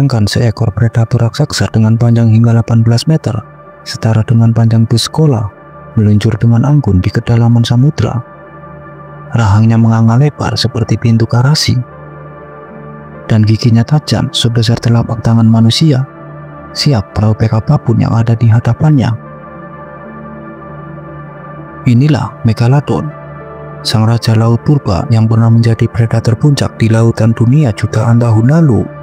Bayangkan seekor predator raksasa dengan panjang hingga 18 meter, setara dengan panjang bus sekolah, meluncur dengan anggun di kedalaman samudra. Rahangnya menganga lebar seperti pintu garasi, dan giginya tajam sebesar telapak tangan manusia, siap merobek apapun yang ada di hadapannya. Inilah Megalodon, sang raja laut purba yang pernah menjadi predator puncak di lautan dunia jutaan tahun lalu.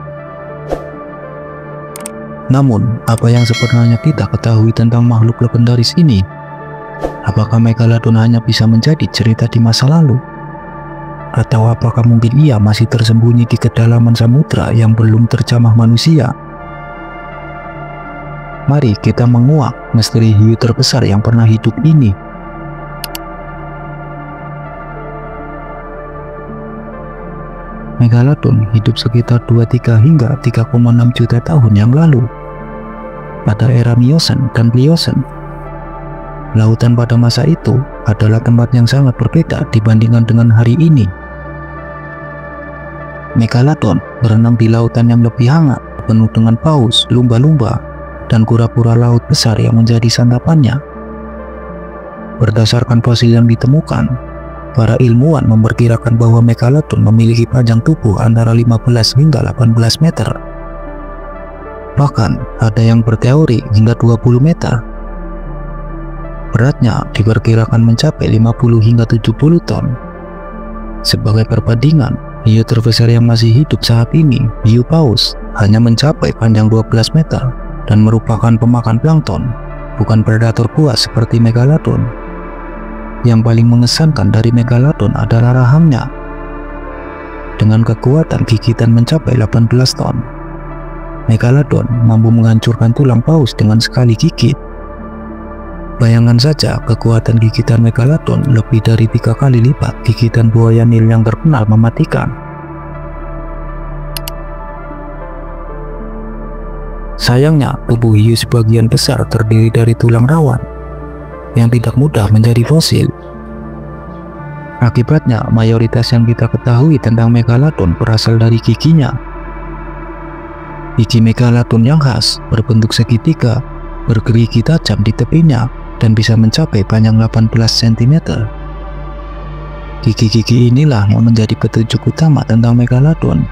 Namun, apa yang sebenarnya kita ketahui tentang makhluk legendaris ini? Apakah Megalodon hanya bisa menjadi cerita di masa lalu? Atau apakah mungkin ia masih tersembunyi di kedalaman samudra yang belum terjamah manusia? Mari kita menguak misteri hiu terbesar yang pernah hidup ini. Megalodon hidup sekitar 23 hingga 3,6 juta tahun yang lalu, pada era Miocene dan Pliocene. Lautan pada masa itu adalah tempat yang sangat berbeda dibandingkan dengan hari ini. Megalodon berenang di lautan yang lebih hangat, penuh dengan paus, lumba-lumba, dan kura-kura laut besar yang menjadi santapannya. Berdasarkan fosil yang ditemukan, para ilmuwan memperkirakan bahwa Megalodon memiliki panjang tubuh antara 15 hingga 18 meter. Bahkan ada yang berteori hingga 20 meter. Beratnya diperkirakan mencapai 50 hingga 70 ton. Sebagai perbandingan, hiu terbesar yang masih hidup saat ini, hiu paus, hanya mencapai panjang 12 meter dan merupakan pemakan plankton, bukan predator buas seperti Megalodon. Yang paling mengesankan dari Megalodon adalah rahangnya. Dengan kekuatan gigitan mencapai 18 ton, Megalodon mampu menghancurkan tulang paus dengan sekali gigit. Bayangkan saja, kekuatan gigitan Megalodon lebih dari 3 kali lipat gigitan buaya Nil yang terkenal mematikan. Sayangnya, tubuh hiu sebagian besar terdiri dari tulang rawan yang tidak mudah menjadi fosil. Akibatnya, mayoritas yang kita ketahui tentang Megalodon berasal dari giginya. Gigi Megalodon yang khas berbentuk segitiga, bergerigi tajam di tepinya, dan bisa mencapai panjang 18 cm. Gigi-gigi inilah yang menjadi petunjuk utama tentang Megalodon.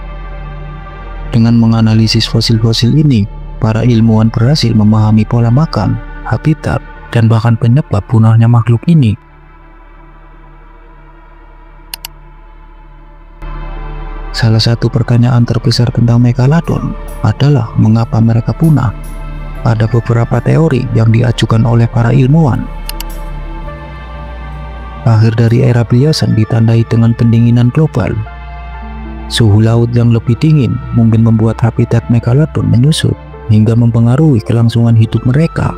Dengan menganalisis fosil-fosil ini, para ilmuwan berhasil memahami pola makan, habitat, dan bahkan penyebab punahnya makhluk ini. Salah satu pertanyaan terbesar tentang Megalodon adalah mengapa mereka punah. Ada beberapa teori yang diajukan oleh para ilmuwan. Akhir dari era Pliocene ditandai dengan pendinginan global. Suhu laut yang lebih dingin mungkin membuat habitat Megalodon menyusut hingga mempengaruhi kelangsungan hidup mereka.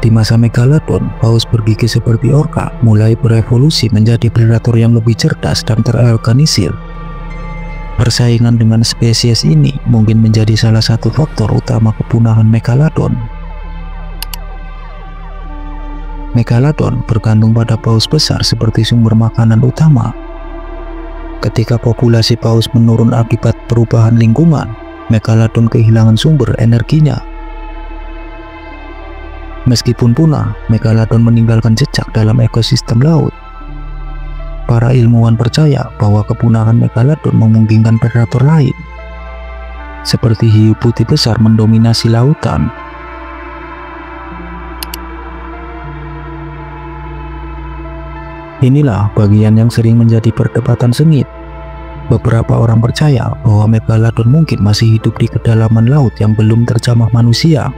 Di masa Megalodon, paus bergigi seperti orca mulai berevolusi menjadi predator yang lebih cerdas dan terorganisir. Persaingan dengan spesies ini mungkin menjadi salah satu faktor utama kepunahan Megalodon. Megalodon bergantung pada paus besar seperti sumber makanan utama. Ketika populasi paus menurun akibat perubahan lingkungan, Megalodon kehilangan sumber energinya. Meskipun punah, Megalodon meninggalkan jejak dalam ekosistem laut. Para ilmuwan percaya bahwa kepunahan Megalodon memungkinkan predator lain, seperti hiu putih besar mendominasi lautan. Inilah bagian yang sering menjadi perdebatan sengit. Beberapa orang percaya bahwa Megalodon mungkin masih hidup di kedalaman laut yang belum terjamah manusia.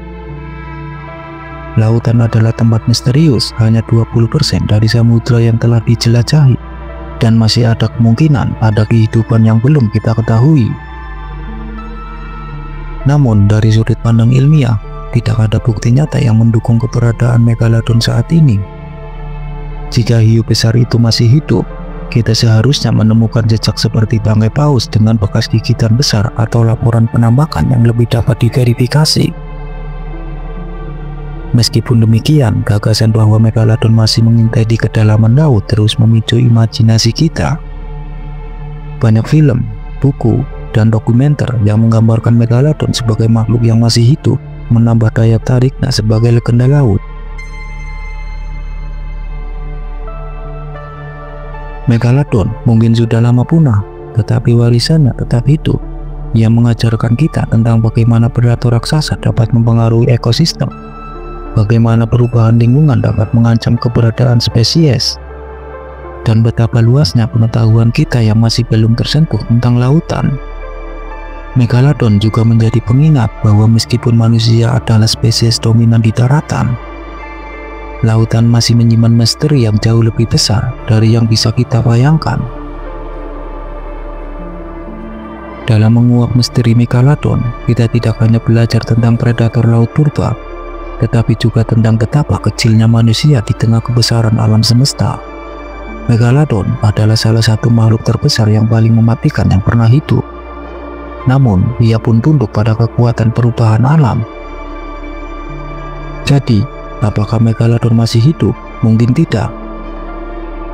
Lautan adalah tempat misterius, hanya 20% dari samudra yang telah dijelajahi, dan masih ada kemungkinan ada kehidupan yang belum kita ketahui. Namun dari sudut pandang ilmiah, tidak ada bukti nyata yang mendukung keberadaan Megalodon saat ini. Jika hiu besar itu masih hidup, kita seharusnya menemukan jejak seperti bangkai paus dengan bekas gigitan besar atau laporan penampakan yang lebih dapat diverifikasi. Meskipun demikian, gagasan bahwa Megalodon masih mengintai di kedalaman laut terus memicu imajinasi kita. Banyak film, buku, dan dokumenter yang menggambarkan Megalodon sebagai makhluk yang masih hidup menambah daya tariknya sebagai legenda laut. Megalodon mungkin sudah lama punah, tetapi warisannya tetap hidup. Ia mengajarkan kita tentang bagaimana predator raksasa dapat mempengaruhi ekosistem, bagaimana perubahan lingkungan dapat mengancam keberadaan spesies, dan betapa luasnya pengetahuan kita yang masih belum tersentuh tentang lautan. Megalodon juga menjadi pengingat bahwa meskipun manusia adalah spesies dominan di daratan, lautan masih menyimpan misteri yang jauh lebih besar dari yang bisa kita bayangkan. Dalam menguak misteri Megalodon, kita tidak hanya belajar tentang predator laut purba, tetapi juga tentang betapa kecilnya manusia di tengah kebesaran alam semesta. Megalodon adalah salah satu makhluk terbesar yang paling mematikan yang pernah hidup. Namun, ia pun tunduk pada kekuatan perubahan alam. Jadi, apakah Megalodon masih hidup? Mungkin tidak.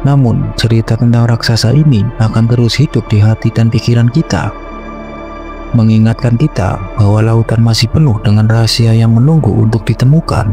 Namun, cerita tentang raksasa ini akan terus hidup di hati dan pikiran kita, mengingatkan kita bahwa lautan masih penuh dengan rahasia yang menunggu untuk ditemukan.